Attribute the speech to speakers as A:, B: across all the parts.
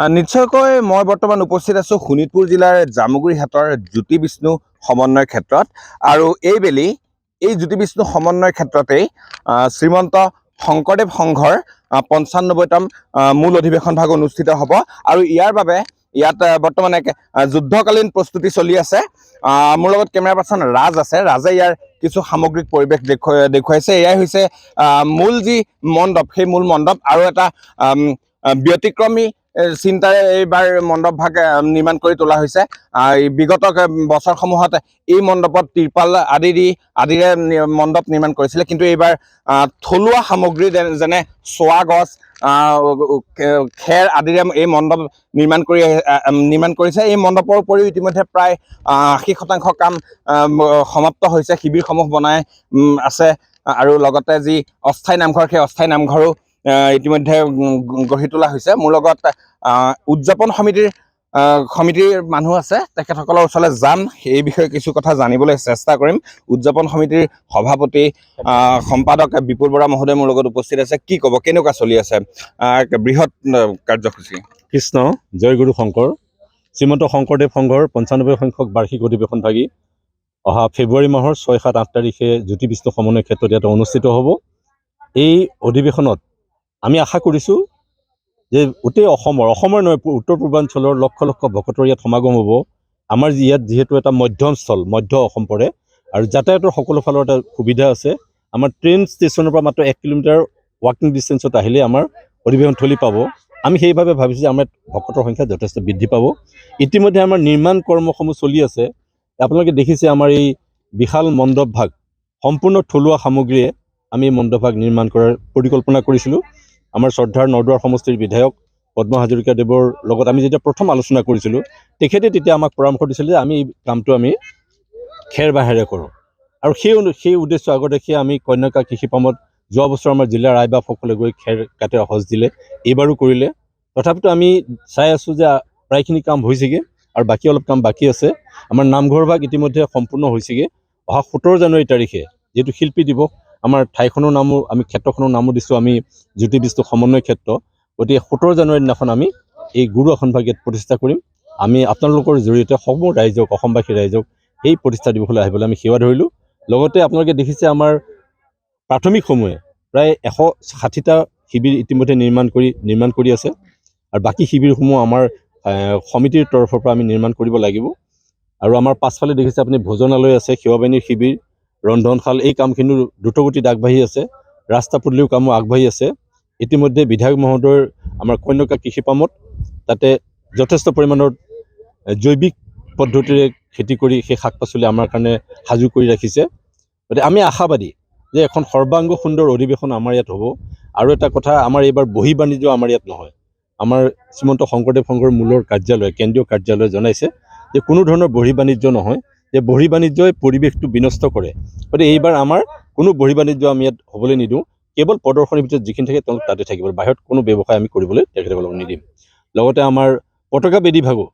A: নিশ্চয়কৈ মই বৰ্তমান উপস্থিত আছোঁ শোণিতপুৰ জিলাৰ জামুগুৰিহাটৰ জ্যোতি বিষ্ণু সমন্বয় ক্ষেত্ৰত। আৰু এইবেলি এই জ্যোতি বিষ্ণু সমন্বয় ক্ষেত্ৰতেই শ্ৰীমন্ত শংকৰদেৱ সংঘৰ ৯৫তম মূল অধিৱেশন ভাগ অনুষ্ঠিত হ'ব। আৰু ইয়াৰ বাবে ইয়াত বৰ্তমান এক যুদ্ধকালীন প্ৰস্তুতি চলি আছে। মোৰ লগত কেমেৰা পাৰ্চন ৰাজ আছে। ৰাজে ইয়াৰ কিছু সামগ্ৰিক পৰিৱেশ দেখুৱাইছে। এয়াই হৈছে মূল যি মণ্ডপ, সেই মূল মণ্ডপ। আৰু এটা ব্যতিক্ৰমী চিন্তাৰে এইবাৰ মণ্ডপ ভাগ নিৰ্মাণ কৰি তোলা হৈছে। বিগত বছৰসমূহত এই মণ্ডপত তিৰপাল আদিৰে মণ্ডপ নিৰ্মাণ কৰিছিলে, কিন্তু এইবাৰ থলুৱা সামগ্ৰী যেনে চোৱা গছ, খেৰ আদিৰে এই মণ্ডপ নিৰ্মাণ কৰিছে। এই মণ্ডপৰ উপৰিও ইতিমধ্যে প্ৰায় ৮০% কাম সমাপ্ত হৈছে। শিবিৰসমূহ বনাই আছে আৰু লগতে যি অস্থায়ী নামঘৰ, সেই অস্থায়ী নামঘৰো ইতিমধ্যে গঢ়ি তোলা হৈছে। মোৰ লগত উদযাপন সমিতিৰ মানুহ আছে, তেখেতসকলৰ ওচৰলৈ যাম, এই বিষয়ে কিছু কথা জানিবলৈ চেষ্টা কৰিম। উদযাপন সমিতিৰ সভাপতি সম্পাদক বিপুল বৰা মহোদয় মোৰ লগত উপস্থিত আছে। কি ক'ব, কেনেকুৱা চলি আছে বৃহৎ কাৰ্যসূচী?
B: কৃষ্ণ জয় গুৰু শংকৰ। শ্ৰীমন্ত শংকৰদেৱ সংঘৰ ৯৫সংখ্যক বাৰ্ষিক অধিৱেশন ভাগি অহা ফেব্ৰুৱাৰী মাহৰ ৬, ৭, ৮ তাৰিখে জ্যোতি বিষ্ণু সমন্বয় ক্ষেত্ৰত ইয়াত অনুষ্ঠিত হ'ব। এই অধিৱেশনত আমি আশা কৰিছোঁ যে গোটেই অসমৰ নহয়, উত্তৰ পূৰ্বাঞ্চলৰ লক্ষ লক্ষ ভকতৰ ইয়াত সমাগম হ'ব। আমাৰ ইয়াত যিহেতু এটা মধ্যস্থল, মধ্য অসম পৰে, আৰু যাতায়াতৰ সকলো ফালৰ এটা সুবিধা আছে। আমাৰ ট্ৰেইন ষ্টেচনৰ পৰা মাত্ৰ ১ কিলোমিটাৰ ৱাকিং ডিষ্টেঞ্চত আহিলে আমাৰ অধিৱেশন থলী পাব। আমি সেইভাৱে ভাবিছোঁ যে আমাৰ ভকতৰ সংখ্যা যথেষ্ট বৃদ্ধি পাব। ইতিমধ্যে আমাৰ নিৰ্মাণ কৰ্মসমূহ চলি আছে। আপোনালোকে দেখিছে আমাৰ এই বিশাল মণ্ডপ ভাগ সম্পূৰ্ণ থলুৱা সামগ্ৰীয়ে আমি মণ্ডপ ভাগ নিৰ্মাণ কৰাৰ পৰিকল্পনা কৰিছিলোঁ। আমাৰ শ্ৰদ্ধাৰ নৰদুৱাৰ সমষ্টিৰ বিধায়ক পদ্ম হাজৰিকাদেৱৰ লগত আমি যেতিয়া প্ৰথম আলোচনা কৰিছিলোঁ, তেখেতে তেতিয়া আমাক পৰামৰ্শ দিছিল যে আমি এই কামটো আমি খেৰ বাঁহেৰে কৰোঁ। আৰু সেই উদ্দেশ্য আগত ৰাখি আমি কন্যাকা কৃষি পামত যোৱা বছৰ আমাৰ জিলাৰ ৰাইবাসকলে গৈ খেৰ কাটি সঁচ দিলে, এইবাৰো কৰিলে। তথাপিতো আমি চাই আছোঁ যে প্ৰায়খিনি কাম হৈছেগৈ আৰু বাকী অলপ কাম বাকী আছে। আমাৰ নামঘৰ ভাগ ইতিমধ্যে সম্পূৰ্ণ হৈছেগৈ। অহা ১৭ জানুৱাৰী তাৰিখে যিহেতু শিল্পী দিৱস, আমাৰ ঠাইখনৰ নামো, আমি ক্ষেত্ৰখনৰ নামো দিছোঁ আমি জ্যোতি বিষ্ণু সমন্বয় ক্ষেত্ৰ। গতিকে ১৭ জানুৱাৰীৰ দিনাখন আমি এই গুৰু আসন ভাগ ইয়াত প্ৰতিষ্ঠা কৰিম। আমি আপোনালোকৰ জৰিয়তে সমূহ ৰাইজক, অসমবাসী ৰাইজক এই প্ৰতিষ্ঠা দিৱসলৈ আহিবলৈ আমি সেৱা ধৰিলোঁ। লগতে আপোনালোকে দেখিছে আমাৰ প্ৰাথমিকসমূহে প্ৰায় ১৬০টা শিবিৰ ইতিমধ্যে নিৰ্মাণ কৰি আছে। আৰু বাকী শিবিৰসমূহ আমাৰ সমিতিৰ তৰফৰ পৰা আমি নিৰ্মাণ কৰিব লাগিব। আৰু আমাৰ পাছফালে দেখিছে আপুনি ভোজনালয় আছে, সেৱা বাহিনীৰ শিবিৰ, ৰন্ধনশাল, এই কামখিনি দ্ৰুতগতিত আগবাঢ়ি আছে। ৰাস্তা পদূলিৰ কামো আগবাঢ়ি আছে। ইতিমধ্যে বিধায়ক মহোদয়ৰ আমাৰ কন্যাকা কৃষি পামত তাতে যথেষ্ট পৰিমাণৰ জৈৱিক পদ্ধতিৰে খেতি কৰি সেই শাক পাচলি আমাৰ কাৰণে সাজু কৰি ৰাখিছে। গতিকে আমি আশাবাদী যে এখন সৰ্বাংগ সুন্দৰ অধিৱেশন আমাৰ ইয়াত হ'ব। আৰু এটা কথা, আমাৰ এইবাৰ বহি বাণিজ্য আমাৰ ইয়াত নহয়। আমাৰ শ্ৰীমন্ত শংকৰদেৱ সংঘৰ মূলৰ কাৰ্যালয়, কেন্দ্ৰীয় কাৰ্যালয়ে জনাইছে যে কোনো ধৰণৰ বহি বাণিজ্য নহয়, যে বহি বাণিজ্যই পৰিৱেশটো বিনষ্ট কৰে। গতিকে এইবাৰ আমাৰ কোনো বহি বাণিজ্য আমি ইয়াত হ'বলৈ নিদিওঁ। কেৱল প্ৰদৰ্শনীৰ ভিতৰত যিখিনি থাকে তেওঁলোক তাতে থাকিব। বাহিৰত কোনো ব্যৱসায় আমি কৰিবলৈ তেখেতসকলক নিদিম। লগতে আমাৰ পতাকা বেদী ভাগো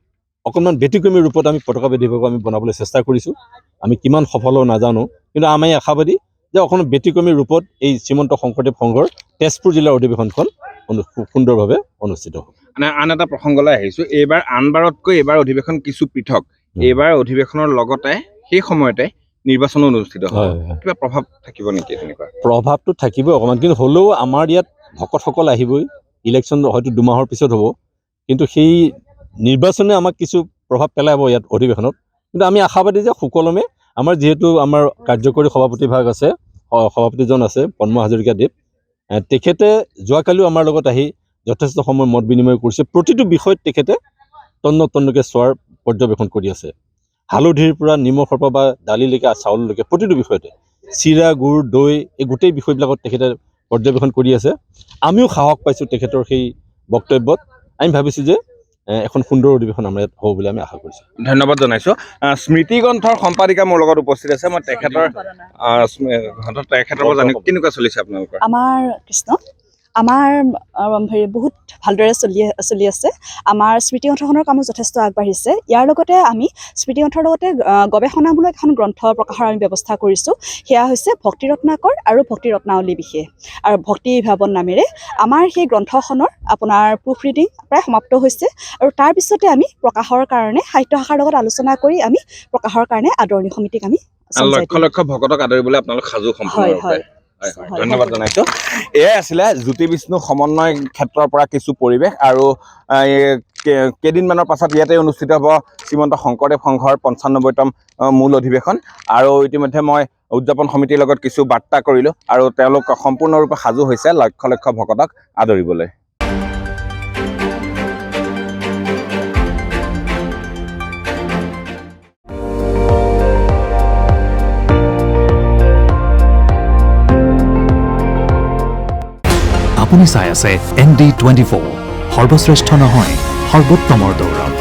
B: অকণমান ব্যতিক্ৰমী ৰূপত আমি পতাকা বেদী ভাগো আমি বনাবলৈ চেষ্টা কৰিছোঁ। আমি কিমান সফল হ'ব নাজানো, কিন্তু আমি আশাবাদী যে অকণমান ব্যতিক্ৰমী ৰূপত এই শ্ৰীমন্ত শংকৰদেৱ সংঘৰ তেজপুৰ জিলাৰ অধিৱেশনখন সুন্দৰভাৱে অনুষ্ঠিত হ'ব।
A: মানে আন এটা প্ৰসংগলৈ আহিছোঁ, এইবাৰ আনবাৰতকৈ এইবাৰ অধিৱেশন কিছু পৃথক। এইবাৰ অধিৱেশনৰ লগতে সেই সময়তে নিৰ্বাচনো অনুষ্ঠিত হ'ব। কিবা প্ৰভাৱ থাকিব নেকি? তেনেকুৱা
B: প্ৰভাৱটো থাকিবই অকণমান, কিন্তু হ'লেও আমাৰ ইয়াত ভকতসকল আহিবই। ইলেকশ্যন হয়তো ২ মাহৰ পিছত হ'ব, কিন্তু সেই নিৰ্বাচনে আমাক কিছু প্ৰভাৱ পেলাব ইয়াত অধিৱেশনত। কিন্তু আমি আশাবাদী যে সুকলমে আমাৰ যিহেতু আমাৰ কাৰ্যকৰী সভাপতি ভাগ আছে, সভাপতিজন আছে পদ্ম হাজৰিকাদেৱ, তেখেতে যোৱাকালিও আমাৰ লগত আহি যথেষ্ট সময় মত বিনিময় কৰিছে। প্ৰতিটো বিষয়ত তেখেতে তন্নকে চোৱাৰ পৰ্যবেক্ষণ কৰি আছে। হালধিৰ পৰা নিমখৰ পৰা বা দালিলৈকে চাউললৈকে প্ৰতিটো বিষয়তে, চিৰা, গুড়, দৈ, এই গোটেই বিষয়বিলাকত তেখেতে পৰ্যবেক্ষণ কৰি আছে। আমিও সাহস পাইছোঁ তেখেতৰ সেই বক্তব্যত। আমি ভাবিছোঁ যে এখন সুন্দৰ অধিৱেশন আমাৰ ইয়াত হ'ব বুলি আমি আশা কৰিছোঁ।
A: ধন্যবাদ জনাইছোঁ। স্মৃতি গ্ৰন্থৰ সম্পাদিকা মোৰ লগত উপস্থিত আছে। মই তেখেতৰ পৰা জানিম কেনেকুৱা চলিছে আপোনালোকৰ?
C: আমাৰ কৃষ্ণ, আমাৰ বহুত ভালদৰে চলি আছে। আমাৰ স্মৃতিগ্ৰন্থখনৰ কামো যথেষ্ট আগবাঢ়িছে। ইয়াৰ লগতে আমি স্মৃতিগ্ৰন্থৰ লগতে গৱেষণামূলক এখন গ্ৰন্থ প্ৰকাশৰ আমি ব্যৱস্থা কৰিছোঁ। সেয়া হৈছে ভক্তি ৰত্নাকৰ আৰু ভক্তি ৰত্নাৱলী বিশেষ আৰু ভক্তি ভাৱন নামেৰে। আমাৰ সেই গ্ৰন্থখনৰ আপোনাৰ প্ৰুফ ৰিডিং প্ৰায় সমাপ্ত হৈছে আৰু তাৰ পিছতে আমি প্ৰকাশৰ কাৰণে সাহিত্য শাখাৰ লগত আলোচনা কৰি আমি প্ৰকাশৰ কাৰণে আদৰণি সমিতিক আমি
A: লক্ষ লক্ষ ভকতক আদৰিবলৈ আপোনালোক সাজু সম্পূৰ্ণৰূপে।
C: হয়
A: ধন্যবাদ জনাইছোঁ। এয়াই আছিলে জ্যোতি বিষ্ণু সমন্বয় ক্ষেত্ৰৰ পৰা কিছু পৰিৱেশ। আৰু কেইদিনমানৰ পাছত ইয়াতে অনুষ্ঠিত হ'ব শ্ৰীমন্ত শংকৰদেৱ সংঘৰ 95তম মূল অধিৱেশন। আৰু ইতিমধ্যে মই উদযাপন সমিতিৰ লগত কিছু বাৰ্তা কৰিলোঁ আৰু তেওঁলোক সম্পূৰ্ণৰূপে সাজু হৈছে লক্ষ লক্ষ ভকতক আদৰিবলৈ।
D: আপুনি চাই আছে ND24, সৰ্বশ্ৰেষ্ঠ নহয় সৰ্বোত্তমৰ দৌৰত।